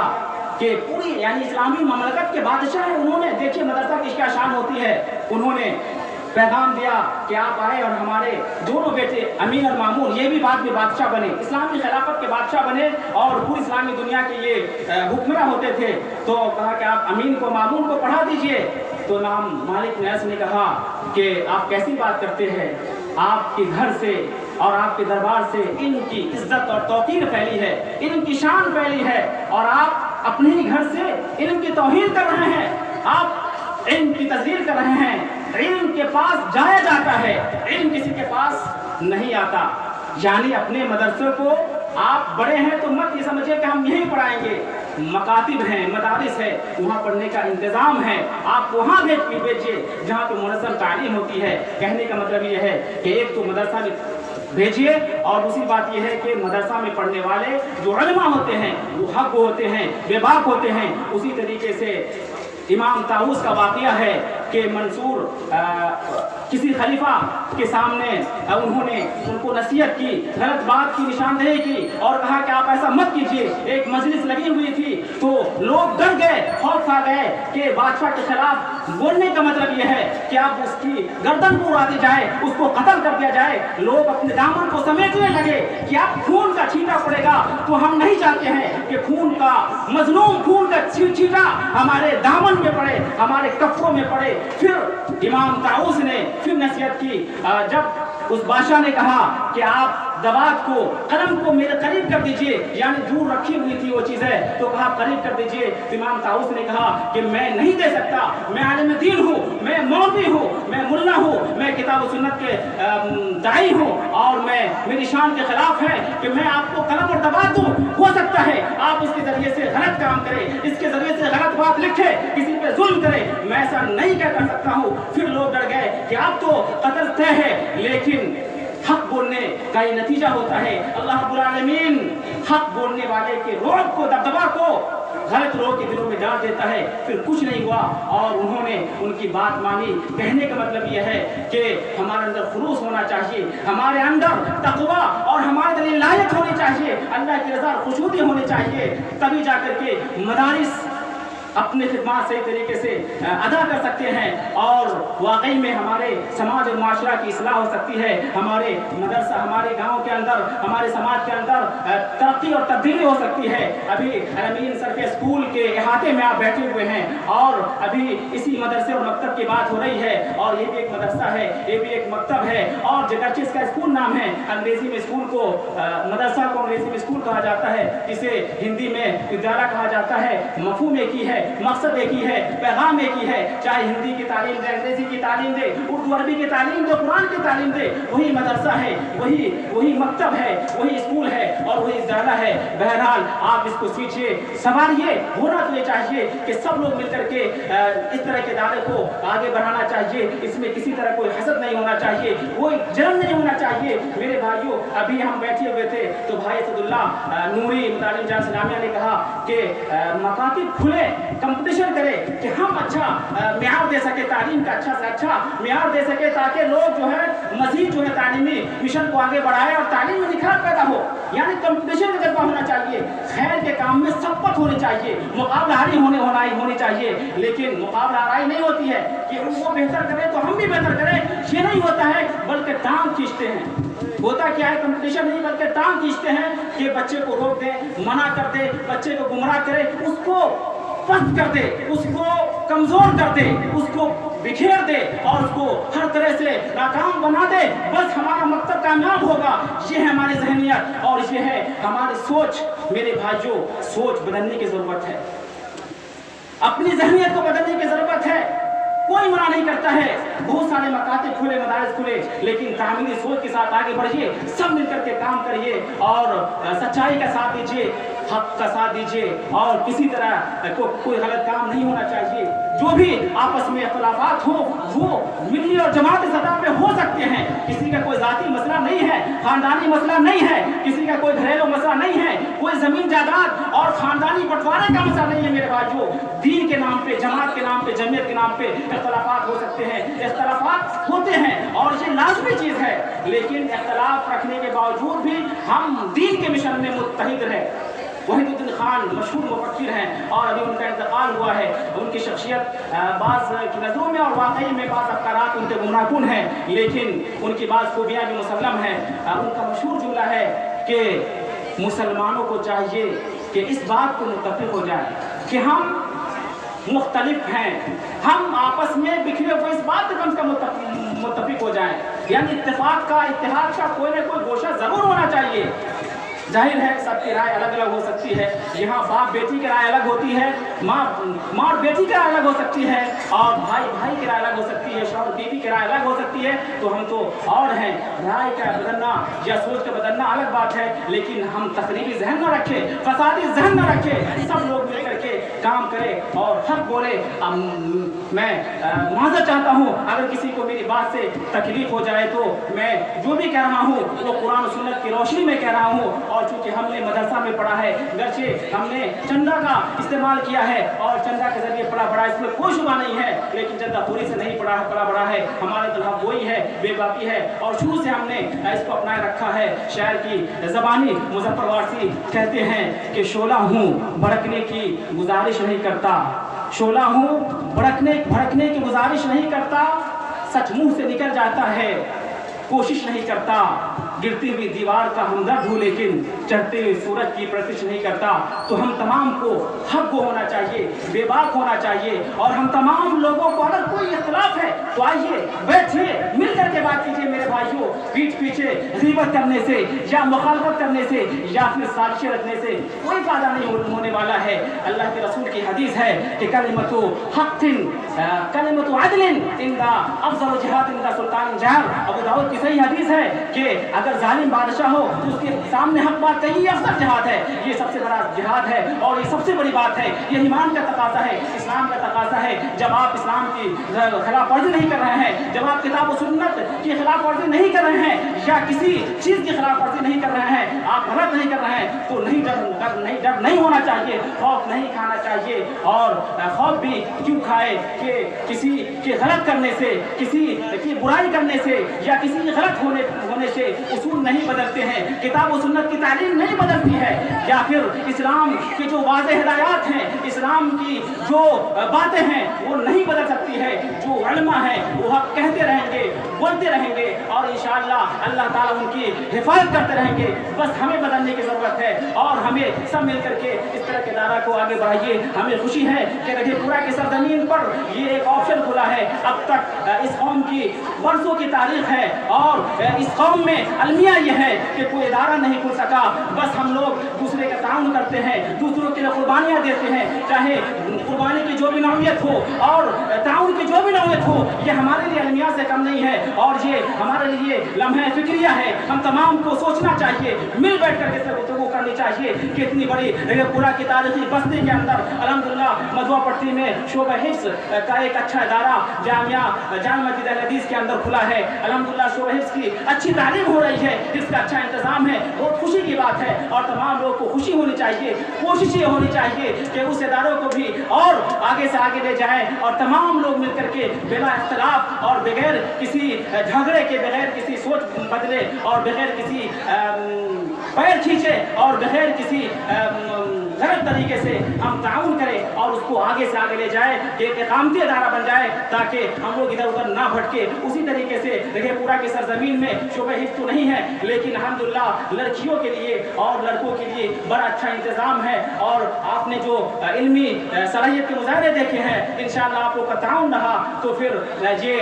कि पूरी यानी इस्लामी ममलकत के बादशाह हैं, उन्होंने, देखिए मदरसा की क्या शान होती है, उन्होंने पैगाम दिया कि आप आए और हमारे दोनों बेटे अमीन और मामून, ये भी बाद में बादशाह बने, इस्लामी खिलाफत के बादशाह बने और पूरी इस्लामी दुनिया के ये हुक्मरान होते थे। तो कहा कि आप अमीन को मामून को पढ़ा दीजिए। तो इमाम मालिक बिन अनस ने कहा कि आप कैसी बात करते हैं, आपके घर से और आपके दरबार से इनकी इज्जत और तौकीर फैली है, इनकी शान फैली है और आप अपने ही घर से इनकी तौहीन कर रहे हैं, आप इनकी तज़लील कर रहे हैं। इल्म के पास जाया जाता है, इल्म किसी के पास नहीं आता। यानी अपने मदरसे को आप बड़े हैं तो मत ये समझिए कि हम यहीं पढ़ाएंगे, मकातिब हैं, मदारिस है, वहाँ पढ़ने का इंतज़ाम है, आप वहाँ भेजिए जहाँ पे मुनज़्ज़म तालीम होती है। कहने का मतलब ये है कि एक तो मदरसा में भेजिए और दूसरी बात यह है कि मदरसा में पढ़ने वाले जो उलमा होते हैं वो हक होते हैं, बेबाक होते हैं। उसी तरीके से इमाम ताऊस का वाक़या है कि मंसूर किसी खलीफा के सामने उन्होंने उनको नसीहत की, गलत बात की निशानदेही की और कहा कि आप ऐसा मत कीजिए। एक मजलिस लगी हुई थी तो लोग डर गए, खौफ खा गए कि बादशाह के खिलाफ बोलने का मतलब यह है कि आप उसकी गर्दन को उड़ा दी जाए, उसको कत्ल कर दिया जाए। लोग अपने दामन को समेटने लगे कि अब खून का छींटा पड़ेगा, तो हम नहीं चाहते हैं कि खून का मजलूम, खून का छींटा हमारे दामन में पड़े, हमारे कफ्फों में पड़े। फिर इमाम ताऊस ने फिर नसीहत की। जब उस बादशाह ने कहा कि आप दवात को, कलम को मेरे करीब कर दीजिए, यानी दूर रखी हुई थी वो चीज़ें, तो कहा करीब कर दीजिए। इमाम ताऊस ने कहा कि मैं नहीं दे सकता, मैं आलिम दीन हूँ, मैं मौलवी हूँ, मैं मुल्ला हूँ, मैं किताब सुन्नत के दाई हूँ और मेरी शान के खिलाफ है कि मैं आपको कलम और दवात दूँ। हो सकता है आप इसके जरिए से गलत काम करें, इसके जरिए से गलत बात लिखे, किसी पे जुल्म करें, मैं ऐसा नहीं कर सकता हूँ। फिर लोग डर गए कि आप तो कत्ल तय है, लेकिन हक बोलने का ये नतीजा होता है। अल्लाह रब्बुल आलमीन हक बोलने वाले के रोब को, दबदबा को गलत लोगों के दिलों में डाल देता है। फिर कुछ नहीं हुआ और उन्होंने उनकी बात मानी। कहने का मतलब यह है कि हमारे अंदर खुलूस होना चाहिए, हमारे अंदर तकवा और हमारे दिल लायक होनी चाहिए, अल्लाह की रज़ा खुशूदी होनी चाहिए, तभी जाकर के मदारिस अपने खिदमत सही तरीके से अदा कर सकते हैं और वाकई में हमारे समाज और माशरा की इस्लाह हो सकती है। हमारे मदरसा, हमारे गांव के अंदर, हमारे समाज के अंदर तरक्की और तब्दीली हो सकती है। अभी अमीन सरके स्कूल के अहाते में आप बैठे हुए हैं और अभी इसी मदरसे और मकतब की बात हो रही है और ये भी एक मदरसा है, ये भी एक मकतब है और जगरचे इसका स्कूल नाम है। अंग्रेजी में स्कूल को, मदरसा को अंग्रेजी में स्कूल कहा जाता है, इसे हिंदी में विद्यालय कहा जाता है। मफहूम एक ही है मकसद एक ही है, पैगाम एक ही है। चाहे हिंदी की तालीम दे, अंग्रेजी की तालीम दे, उर्दू अरबी की तालीम दे, कुरान की तालीम दे, वही मदरसा है, वही मकतब है, वही स्कूल है और वही इजाला है। बहरहाल आप इसको सींचिए, संभालिए। होना तो ये चाहिए कि सब लोग मिलकर के इस तरह के दायरे को आगे बढ़ाना चाहिए। इसमें किसी तरह कोई हसद नहीं होना चाहिए, कोई जलन नहीं होना चाहिए। मेरे भाइयों, अभी हम बैठे हुए थे तो भाई असदुल्ला नूरी मुतालिम जान इस्लामिया ने कहा कि मकातिब खुले, कंपटीशन करे कि हम अच्छा म्यार दे सके, तालीम का अच्छा से अच्छा म्यार दे सके, ताकि लोग जो है मजीद जो है तालीमी मिशन को आगे बढ़ाए और तालीम में निखार पैदा हो। यानी कंपटीशन का जज्बा होना चाहिए, खैर के काम में सबक होनी चाहिए, मुकाबलाहारी होनी चाहिए। लेकिन मुकाबलाहारी नहीं होती है कि वो बेहतर करे तो हम भी बेहतर करें, ये नहीं होता है, बल्कि टांग खींचते हैं। होता क्या है, कंपटीशन नहीं बल्कि टांग खींचते हैं कि बच्चे को रोक दे, मना कर दे, बच्चे को गुमराह करे, उसको पस्त कर दे, उसको कमजोर कर दे, उसको बिखेर दे और उसको हर तरह से नाकाम बना दे। बस हमारा मकसद कामयाब होगा, ये है हमारी ज़हनियत और ये है हमारी सोच। मेरे भाइयों, सोच बदलने की ज़रूरत है, अपनी ज़हनियत को बदलने की ज़रूरत है। कोई मना नहीं करता है, बहुत सारे मकातिब खुले, मदारिस खुले, लेकिन तामीरी सोच के साथ आगे बढ़िए, सब मिलकर के काम करिए और सच्चाई का साथ दीजिए, हक का साथ दीजिए और किसी तरह कोई गलत काम नहीं होना चाहिए। जो भी आपस में इख्तिलाफात हो वो मिली और जमात सतह पे हो सकते हैं। किसी का कोई जाती मसला नहीं है, खानदानी मसला नहीं है, किसी का कोई घरेलू मसला नहीं है, कोई जमीन जायदाद और खानदानी बंटवारे का मसला नहीं है। मेरे भाइयों, दीन के नाम पे, जमात के नाम पे, जमीयत के नाम पे इख्तिलाफात हो सकते हैं, इख्तिलाफात होते हैं और ये लाजमी चीज़ है। लेकिन इख्तिलाफ रखने के बावजूद भी हम दीन के मिशन में मुत्तहिद रहे। वहीदुद्दीन खान मशहूर मुफक्किर हैं और अभी उनका इंतकाल हुआ है। उनकी शख्सियत बाज़ की नज़रों में और वाकई में बाज़ अफ़कारात उनके गुमराहकुन हैं, लेकिन उनकी बाज़ खूबियाँ भी मुसल्लम हैं। उनका मशहूर जुमला है कि मुसलमानों को चाहिए कि इस बात को मुत्तफ़िक़ हो जाए कि हम मुख्तलिफ हैं, हम आपस में बिखरे हुए इस बात पर कम से कम मुत्तफ़िक़ हो जाएं। यानी इत्तेफाक का, इत्तेहाद का कोई ना कोई गोशा ज़रूर होना चाहिए। जाहिर है सबकी राय अलग अलग हो सकती है, यहाँ बाप बेटी की राय अलग होती है, माँ और बेटी की राय अलग हो सकती है और भाई भाई की राय अलग हो सकती है, शौहर बीवी की राय अलग हो सकती है। तो हम तो और हैं, राय का बदलना या सोच का बदलना अलग बात है, लेकिन हम तकरीबी जहन न रखें, फसादी जहन न रखें, सब लोग मिल करके काम करें और हक बोले। मैं माज़रत चाहता हूँ अगर किसी को मेरी बात से तकलीफ हो जाए तो मैं जो भी कह रहा हूँ वो कुरान और सुन्नत की रोशनी में कह रहा हूँ। और चूँकि हमने मदरसा में पढ़ा है, गर्चे हमने चंदा का इस्तेमाल किया है और चंदा के जरिए पढ़ा बड़ा, इसमें कोई शुबा नहीं है, लेकिन चंदा पूरी से नहीं पढ़ा बड़ा है। हमारे तो हक वही है, बेबाकी है और शुरू से हमने इसको अपनाए रखा है। शायर की ज़बानी मुज़फ़्फ़र वारसी कहते हैं कि शोला हूँ भड़कने की गुजारिश नहीं करता, शोला हूँ भड़कने की गुजारिश नहीं करता, सच मुंह से निकल जाता है, कोशिश नहीं करता, गिरती हुई दीवार का हमदर्द हूँ लेकिन चढ़ते हुए सूरज की प्रतीक्षा नहीं करता। तो हम तमाम को हक को होना चाहिए, बेबाक होना चाहिए और हम तमाम लोगों को अगर कोई इख्तिलाफ है तो आइए बैठिए, मिल करके बात कीजिए। मेरे भाइयों, पीठ पीछे ग़ीबत करने से या मुखालफत करने से या फिर साजिशें रखने से कोई फायदा नहीं होने वाला है। अल्लाह के रसूल की हदीस है कि कलिमतु हक़्क़िन कलिमतु अदलिन इंदा अफ़ज़लु जिहाद इंदा सुल्तान जहर। अबू दाऊद की सही हदीस है कि अगर जालिम बादशाह हो तो उसके सामने हक बात कही, अफजल जिहाद है, ये सबसे बड़ा जिहाद है और ये सबसे बड़ी बात है। ये ईमान का तकाज़ा है, इस्लाम का तकाज़ा है। जब आप इस्लाम की खिलाफ वर्जी नहीं कर रहे हैं, जब आप किताब और सुन्नत की खिलाफ वर्जी नहीं कर रहे हैं या किसी चीज़ की खिलाफ वर्जी नहीं कर रहे हैं, आप गलत नहीं कर रहे हैं, तो डर नहीं होना चाहिए, खौफ नहीं खाना चाहिए। और खौफ भी क्यों खाए कि किसी के गलत करने से, किसी की बुराई करने से या किसी के गलत होने से उसूल नहीं बदलते हैं, किताब और सुन्नत की तालीम नहीं बदलती है, या फिर इस्लाम की जो वाज़ेह हिदायत हैं, इस्लाम की जो बातें हैं वो नहीं बदल सकती है। जो उलमा है वो हक कहते रहेंगे, बोलते रहेंगे और इंशाअल्लाह अल्लाह ताला उनकी हिफाजत करते रहेंगे। बस हमें बदलने की ज़रूरत है और हमें सब मिल करके इस तरह के दायरा को आगे बढ़ाइए। हमें खुशी है कि रजपुरा की सरजमीन पर ये एक ऑप्शन खुला है। अब तक इस कौम की बरसों की तारीख है और इस कौम में अलमिया ये है कि कोई इदारा नहीं खुल सका। बस हम लोग दूसरे का ताउन करते हैं, दूसरों के लिए कुर्बानियाँ देते हैं, चाहे कुर्बानी की जो भी नौयत हो और ताउन की जो भी नौयत हो, ये हमारे लिए अलमिया से कम नहीं है और ये हमारे लिए लम्हे फिक्रिया है। हम तमाम को सोचना चाहिए, मिल बैठ कर के गुफ्तगू करनी चाहिए कि इतनी बड़ी रजपुरा की तारीखी बस्ती के अंदर अल्हम्दुलिल्लाह मधुआ पट्टी में शोबा हिफ्ज़ का एक अच्छा इदारा जामिया मस्जिद अल हदीस के अंदर खुला है। अल्हम्दुलिल्लाह शोबा हिफ्ज़ की अच्छी तालीम हो रही है, इसका अच्छा इंतजाम है, बहुत खुशी की बात है और तमाम लोग को खुशी होनी चाहिए। कोशिश ये होनी चाहिए कि उस इदारों को भी और आगे से आगे ले जाएं और तमाम लोग मिल करके बिना इख्तिलाफ और बगैर किसी झगड़े के, बगैर किसी सोच बदले और बगैर किसी पैर खींचे और बगैर किसी गलत तरीके से हम ताउन करें और उसको आगे से आगे ले जाए कि एक इकामती अदारा बन जाए ताकि हम लोग इधर उधर ना भटके। उसी तरीके से रजपुरा की सरजमीन में शोबा हिफ्ज़ तो नहीं है, लेकिन अल्हम्दुलिल्लाह लड़कियों के लिए और लड़कों के लिए बड़ा अच्छा इंतज़ाम है और आपने जो इल्मी सलाहियत के मुजाहरे देखे हैं, इंशाअल्लाह आप लोग का ताउन रहा तो फिर ये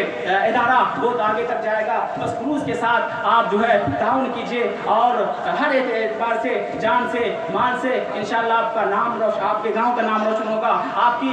इदारा बहुत आगे तक जाएगा। बस क्रूज़ के साथ आप जो है ताउन कीजिए और हर एक एतबार से, जान से, माल से इंशाअल्लाह आपका नाम रोशन, आपके गांव का नाम रोशन होगा, आपकी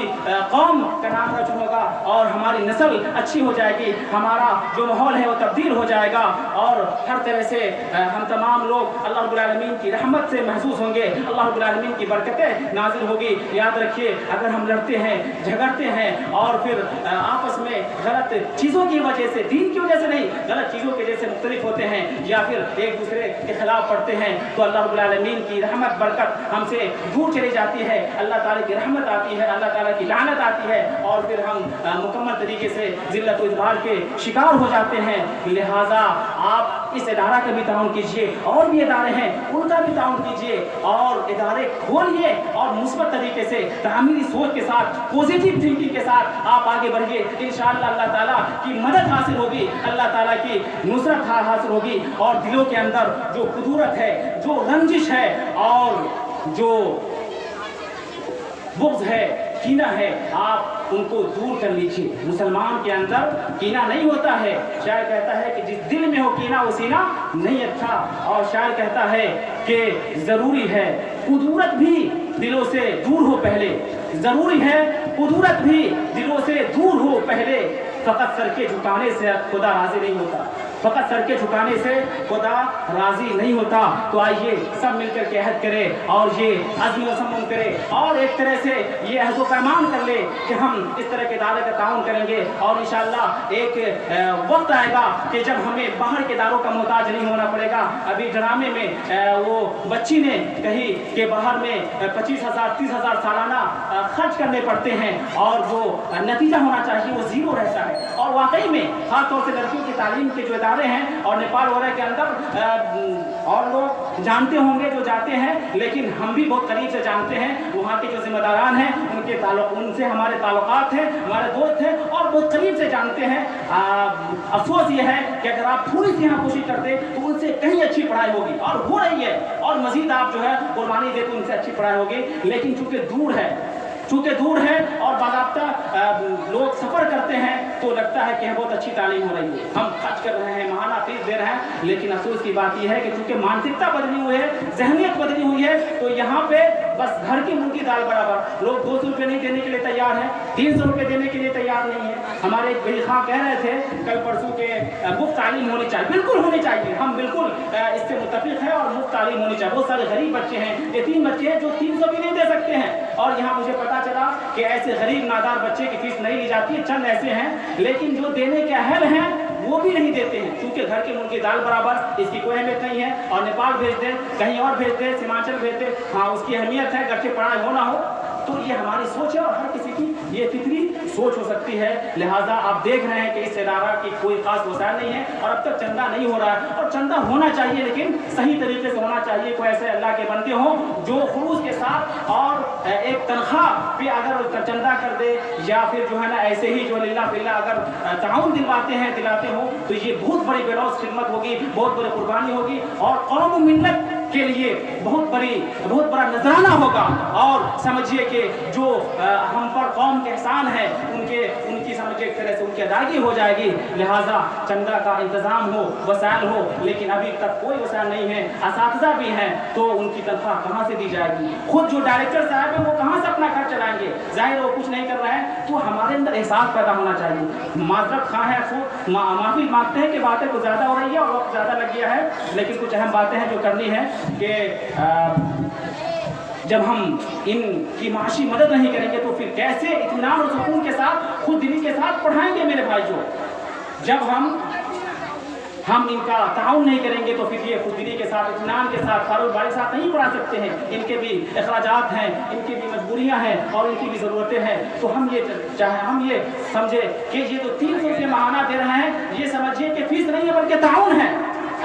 कौम का नाम रोशन होगा और हमारी नस्ल अच्छी हो जाएगी, हमारा जो माहौल है वो तब्दील हो जाएगा और हर तरह से हम तमाम लोग अल्लाह रब्बुल आलमीन की रहमत से महसूस होंगे, अल्लाह रब्बुल आलमीन की बरकतें नाजिल होगी। याद रखिए, अगर हम लड़ते हैं, झगड़ते हैं और फिर आपस में गलत चीज़ों की वजह से, दीन की वजह से नहीं, गलत चीज़ों की वजह से मुख्तलिफ होते हैं या फिर एक दूसरे के खिलाफ पढ़ते हैं तो अल्लाह रब्बुल आलमीन की रहमत बरकत हमसे दूर चली जाती है, अल्लाह ताला की रहमत आती है, अल्लाह ताला की लानत आती है और फिर हम मुकम्मल तरीके से ज़िल्लत व इज़हार के शिकार हो जाते हैं। लिहाजा आप इस इदारा का भी ताउन कीजिए और भी इदारे हैं उनका भी ताउन कीजिए और इदारे खोलिए और मुस्बत तरीके से तामीरी सोच के साथ, पॉजिटिव थिंकिंग के साथ आप आगे बढ़िए। इंशाअल्लाह अल्लाह ताला की मदद हासिल होगी, अल्लाह ताला की नुसरत हासिल होगी और दिलों के अंदर जो कुदूरत है, जो रंजिश है और जो बुग़्ज़ है, कीना है, आप उनको दूर कर लीजिए। मुसलमान के अंदर कीना नहीं होता है। शायर कहता है कि जिस दिल में हो कीना वो सीना नहीं अच्छा, और शायर कहता है कि ज़रूरी है कुदूरत भी दिलों से दूर हो पहले, ज़रूरी है कुदूरत भी दिलों से दूर हो पहले, फ़कत सर के झुकाने से खुदा राज़ी नहीं होता, फ़कत सर के झुकाने से खुदा राज़ी नहीं होता। तो आइए सब मिलकर के अहद करें और ये अज़्म व सम्म करें और एक तरह से ये अहद व पैमान कर ले कि हम इस तरह के दायरे का ताउन करेंगे और इंशाअल्लाह एक वक्त आएगा कि जब हमें बाहर के दारों का मोहताज नहीं होना पड़ेगा। अभी ड्रामे में वो बच्ची ने कही कि बाहर में 25,000 30,000 सालाना खर्च करने पड़ते हैं और वो नतीजा होना चाहिए वो ज़ीरो रहता है। और वाकई में खास तौर से लड़कियों की तालीम के जो इदारे हैं और नेपाल वगैरह के अंदर और लोग जानते होंगे जो जाते हैं, लेकिन हम भी बहुत करीब से जानते हैं वहाँ के जो जिम्मेदारान हैं उनसे हमारे ताल्लुकात हैं, हमारे दोस्त हैं और बहुत करीब से जानते हैं। अफसोस ये है कि अगर आप थोड़ी सी यहाँ कोशिश करते तो उनसे कहीं अच्छी पढ़ाई होगी और हो रही है और मज़ीद आप जो है कुर्बानी दे तो उनसे अच्छी पढ़ाई होगी, लेकिन चूँकि दूर है और बाज़ाब्ता लोग सफ़र करते हैं तो लगता है कि बहुत अच्छी तालीम हो रही है, हम खर्च कर रहे हैं, महाना फीस दे रहे हैं, लेकिन अफसोस की बात यह है कि चूँकि मानसिकता बदली हुई है, जहनीत बदली हुई है, तो यहाँ पे बस घर की मुर्गी दाल बराबर लोग 200 रुपये नहीं देने के लिए तैयार हैं, 300 रुपये देने के लिए तैयार नहीं है। हमारे एक भाई खां कह रहे थे कल परसों के मुफ्त तालीम होनी चाहिए, बिल्कुल होनी चाहिए, हम बिल्कुल इससे मुत्तफिक हैं और मुफ्त तालीम होनी चाहिए। बहुत सारे गरीब बच्चे हैं, यतीम बच्चे हैं जो 300 भी नहीं दे सकते हैं और यहाँ मुझे पता चला कि ऐसे गरीब नादार बच्चे की फीस नहीं ली जाती है, चंद ऐसे हैं लेकिन जो देने के अहल हैं वो भी नहीं देते हैं, क्योंकि घर के मुर्गी दाल बराबर इसकी कोई अहमियत नहीं है। और नेपाल भेज दे, कहीं और भेज दे, सीमांचल भेज दे, हाँ उसकी अहमियत है, घर से पढ़ाई हो ना हो। तो ये हमारी सोच है और हर किसी की ये फिक्री सोच हो सकती है। लिहाजा आप देख रहे हैं कि इस इदारा की कोई खास वसाइल नहीं है और अब तक चंदा नहीं हो रहा है, और चंदा होना चाहिए लेकिन सही तरीके से होना चाहिए। कोई ऐसे अल्लाह के बंदे हों जो खुलूस के साथ और एक तनख्वाह पे अगर चंदा कर दे या फिर जो है ना ऐसे ही जो लिल्लाह फिल्लाह अगर ताउन दिलाते हो तो ये बहुत बड़ी बेलौस खिदमत होगी, बहुत बड़ी कुर्बानी होगी और कौम मिल्लत के लिए बहुत बड़ा नजराना होगा। और समझिए कि जो हम पर कौम के एहसान है उनकी समझिए एक तरह से उनकी अदायगी हो जाएगी। लिहाजा चंदा का इंतजाम हो, वसाइल हो, लेकिन अभी तक कोई वसाइल नहीं है। असातिज़ा भी हैं तो उनकी तनख्वाह कहाँ से दी जाएगी? खुद जो डायरेक्टर साहब है वो कहाँ से अपना खर्च चलाएंगे? जाहिर वो कुछ नहीं कर रहे हैं, तो हमारे अंदर एहसास पैदा होना चाहिए। माजरत खां है, माफ़ी मांगते हैं कि बातें कुछ ज़्यादा हो रही है और वक्त ज़्यादा लग गया है, लेकिन कुछ अहम बातें हैं जो करनी है कि जब हम इनकी माशी मदद नहीं करेंगे तो फिर कैसे इत्मीनान और सुकून के साथ खुद दिली के साथ पढ़ाएंगे मेरे भाइयों? जब हम इनका ताउन नहीं करेंगे तो फिर ये खुद दिली के साथ इत्मीनान के साथ कारोबार के साथ नहीं पढ़ा सकते हैं। इनके भी अखराजात हैं, इनकी भी मजबूरियां हैं और इनकी भी ज़रूरतें हैं। तो हम ये समझे कि ये जो 300 रुपये माहाना दे रहे हैं ये समझिए कि फीस नहीं है बल्कि ताउन है।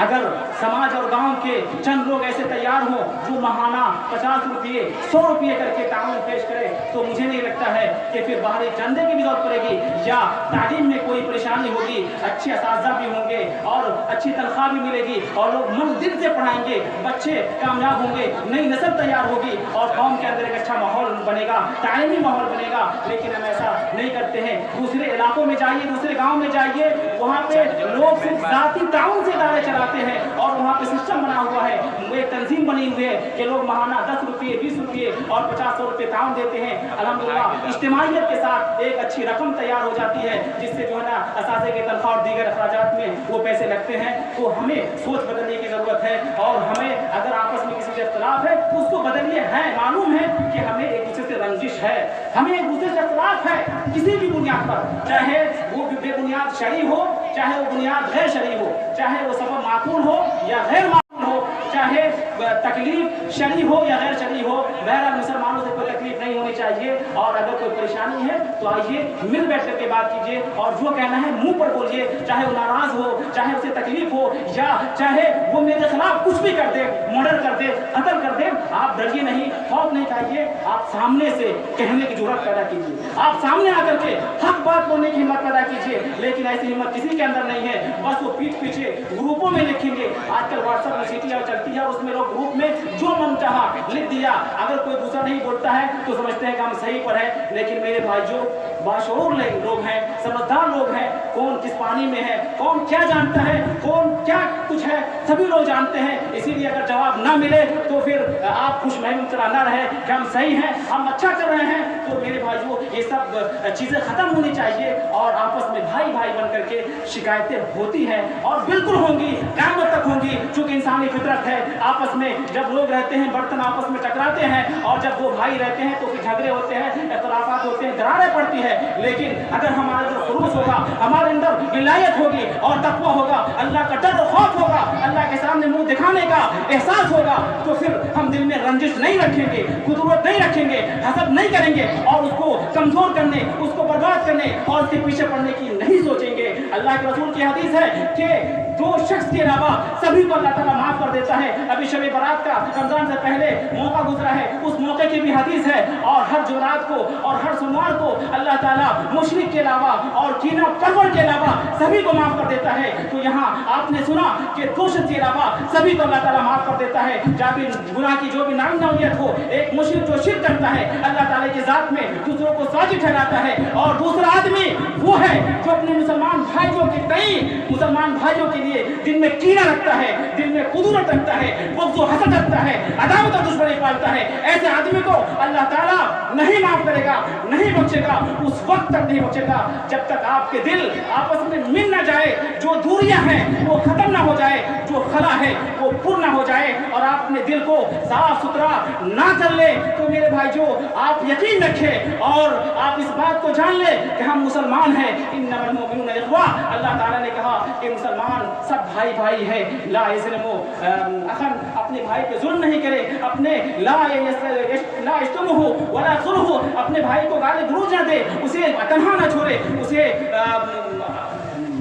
अगर समाज और गांव के चंद लोग ऐसे तैयार हों जो माहाना 50 रुपये 100 रुपये करके ताउन पेश करे तो मुझे नहीं लगता है कि फिर बाहरी चंदे की भी जरूरत पड़ेगी या तालीम में कोई परेशानी होगी। अच्छे असातिज़ा भी होंगे और अच्छी तनख्वाह भी मिलेगी और लोग मन दिल से पढ़ाएंगे, बच्चे कामयाब होंगे, नई नस्ल तैयार होगी और कौम के अंदर एक अच्छा माहौल बनेगा, तालीमी माहौल बनेगा। लेकिन हम ऐसा नहीं करते हैं। दूसरे इलाकों में जाइए, दूसरे गाँव में जाइए, वहाँ पे लोग सिर्फ ज़ाती ताउन से इदारे चलाते हैं और वहाँ पे सिस्टम बना हुआ है, एक तंजीम बनी हुई है कि लोग महाना 10 रुपये 20 रुपये और 50 रुपये ताउन देते हैं। अल्हम्दुलिल्लाह इज्तिमाइयत के साथ एक अच्छी रकम तैयार हो जाती है जिससे जो है ना असासे के तनख्वाह और दीगर अखराजात में वो पैसे लगते हैं। तो हमें सोच बदलने की ज़रूरत है और हमें अगर आपस में किसी से इख्तिलाफ है तो उसको बदलिए। है मालूम है कि हमें एक दूसरे से रंजिश है, हमें एक दूसरे से इख्तिलाफ है किसी भी बुनियाद पर, चाहे वो बेबुनियाद शरई हो, चाहे वो बुनियाद गैर शरई हो, चाहे वो सबब माकूल हो या गैर माकूल हो, चाहे तकलीफ शरई हो या गैर शरई हो, बहरहाल मुसलमानों से कोई तकलीफ नहीं होनी चाहिए। और अगर कोई परेशानी है तो आइए मिल बैठ करके बात कीजिए और जो कहना है मुंह पर बोलिए, चाहे वो नाराज हो, चाहे उसे तकलीफ हो या चाहे वो मेरे खिलाफ कुछ भी कर दे, मर्डर कर दे, कत्ल कर दे, आप डरिए नहीं, खौफ नहीं खाइए। आप सामने से कहने की जरूरत पैदा कीजिए, आप सामने आकर के हक बात बोलने की हिम्मत पैदा कीजिए। लेकिन ऐसी हिम्मत किसी के अंदर नहीं है, बस वो पीठ पीछे ग्रुपों में लिखेंगे। आजकल व्हाट्सएप में सीटियाँ चलती है, उसमें लोग ग्रुप में जो मन चाहा लिख दिया। अगर कोई दूसरा नहीं बोलता है तो समझते हैं कि हम सही पर है। लेकिन मेरे भाई जो बाशऊर लोग हैं, समझदार लोग हैं, कौन किस पानी में है, कौन क्या जानता है, कौन क्या कुछ है, सभी लोग जानते हैं। इसीलिए अगर जवाब ना मिले तो फिर आप खुश महसूस तरह ना रहे कि हम सही हैं, हम अच्छा कर रहे हैं। तो मेरे भाइयों ये सब चीज़ें ख़त्म होनी चाहिए और आपस में भाई भाई बन करके शिकायतें होती हैं और बिल्कुल होंगी, क़यामत तक होंगी, चूँकि इंसानी फितरत है। आपस में जब लोग रहते हैं, बर्तन आपस में टकराते हैं और जब दो भाई रहते हैं तो फिर झगड़े होते हैं, इख्तिलाफ़ात होते हैं, दरारें पड़ती है। लेकिन अगर हमारे अंदर खुलूस होगा, हमारे अंदर विलायत होगी और तक़वा होगा, अल्लाह का डर और खौफ होगा, अल्लाह के सामने मुंह दिखाने का एहसास होगा, तो फिर हम दिल में रंजिश नहीं रखेंगे, कुदरत नहीं रखेंगे, हसद नहीं करेंगे और उसको कमज़ोर करने, उसको बर्बाद करने और उसके पीछे पड़ने की नहीं सोचेंगे। अल्लाह के रसूल की हदीस है कि दो शख्स के अलावा सभी को अल्लाह ताला माफ़ कर देता है। अभी शब बारात का रमज़ान से पहले मौका गुजरा है, उस मौके की भी हदीस है। और हर जुमरात को और हर सोमवार को अल्लाह ताला मुशरिक के अलावा और कीना परवर के अलावा सभी को माफ़ कर देता है। तो यहाँ आपने सुना कि दो शख्स के अलावा सभी को अल्लाह ताला माफ़ कर देता है। जहाँ भी गुनाह की जो भी नामनौयत हो, एक मुशरिक जो शिर्क करता है अल्लाह ताला की ज़ात में, दूसरों को साजिद ठहराता है, और दूसरा आदमी वो है जो अपने मुसलमान भाइयों के तई, मुसलमान भाइयों के लिए दिल में कीना रखता है, दिल में कुदरत रखता है, वो जो हसद रखता है, अदावत और दुश्मनी पालता है। ऐसे आदमी को अल्लाह ताला नहीं माफ करेगा, नहीं बख्शेगा, उस वक्त तक नहीं बख्शेगा जब तक आपके दिल आपस में मिल न जाए। जो जो दूरियां हैं वो खत्म ना हो जाए, जो खला है वो पूर्ण हो जाए, और आप अपने दिल को साफ सुथरा ना कर ले। तो मेरे भाई जो आप यकीन रखें और आप इस बात को जान ले कि हम मुसलमान हैं। इन्नमल मुमिनूना इख्वा, अल्लाह ताला ने कहा कि मुसलमान सब भाई भाई है। ला यज़लिमू अखन, अपने भाई पे जुल्म नहीं करे, अपने ला यश्तमुहु वला ज़ुरहु, अपने भाई को गाली गलौज न दे, उसे तन्हा न छोड़े, उसे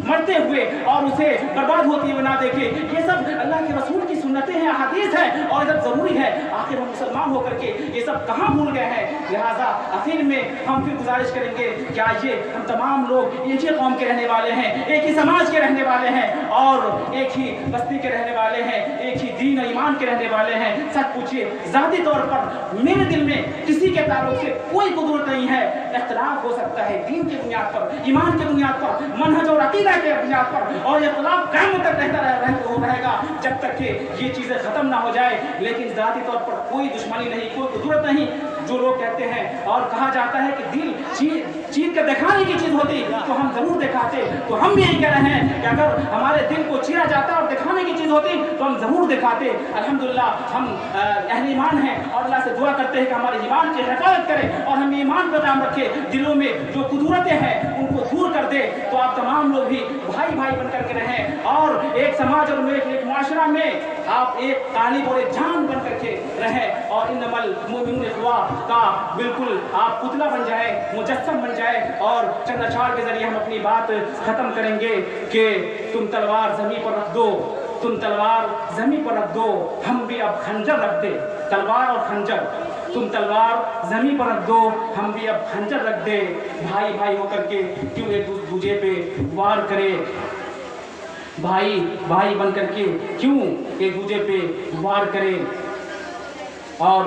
मरते हुए और उसे बर्बाद होती हुए ना देखे। ये सब अल्लाह के रसूल की सुन्नतें हैं, हदीस है, और सब ज़रूरी है। आखिर हम मुसलमान होकर के ये सब कहाँ भूल गए हैं। लिहाजा आखिर में हम फिर गुजारिश करेंगे, क्या ये हम तमाम लोग एक ही कौम के रहने वाले हैं, एक ही समाज के रहने वाले हैं, और एक ही बस्ती के रहने वाले हैं, एक ही दीन और ईमान के रहने वाले हैं। सच पूछिए, ज़ाती तौर पर मेरे दिल में किसी के ताल्लुक से कोई कुदरत नहीं है। इख्तिलाफ हो सकता है दीन की बुनियाद पर, ईमान की बुनियाद पर, मनहज और अकीदा के बुनियाद पर, और इख्तिलाफ क़यामत तक रहेगा जब तक कि ये चीज़ें ख़त्म ना हो जाए। लेकिन ज़ाती तौर पर कोई दुश्मनी नहीं, कोई कुदरत नहीं। जो लोग कहते हैं और कहा जाता है कि दिल चीर के दिखाने की चीज़ होती तो हम ज़रूर दिखाते, तो हम भी यही कह रहे हैं कि अगर हमारे दिल को चीरा जाता और दिखाने की चीज़ होती तो हम ज़रूर दिखाते। अल्हम्दुलिल्लाह हम अहले ईमान हैं और अल्लाह से दुआ करते हैं कि हमारे ईमान की हिफाजत करे और हम ईमान पर कायम रखे, दिलों में जो कुदरतें हैं उनको दूर कर दे, तो आप तमाम लोग भी भाई भाई बन करके रहें, और एक समाज और एक मुआशरा में आप एक तालिब और एक जान बन करके रहें, और इन्नमल मुमिनूना इख्वा का बिल्कुल आप पुतला बन जाए, मुजस्सम बन जाए। और चंद अशआर के जरिए हम अपनी बात खत्म करेंगे कि तुम तलवार ज़मीन पर रख दो, तुम तलवार ज़मीन पर रख दो, हम भी अब खंजर रख दे। तलवार और खंजर, तुम तलवार ज़मीन पर रख दो, हम भी अब खंजर रख दे। भाई भाई होकर के क्यों एक दूसरे पे वार करे, भाई भाई बन करके क्यों एक दूसरे पे वार करें, और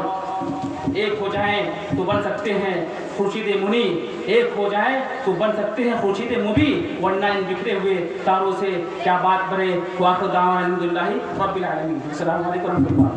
एक हो जाएं तो बन सकते हैं खुर्शीद मुनी, एक हो जाएं तो बन सकते हैं खुर्शीद मुबी, वरना इन बिखरे हुए तारों से क्या बात बने। वाखिर दावाना अल्हम्दुलिल्लाहि रब्बिल आलमीन। अस्सलामु अलैकुम व रहमतुल्लाह।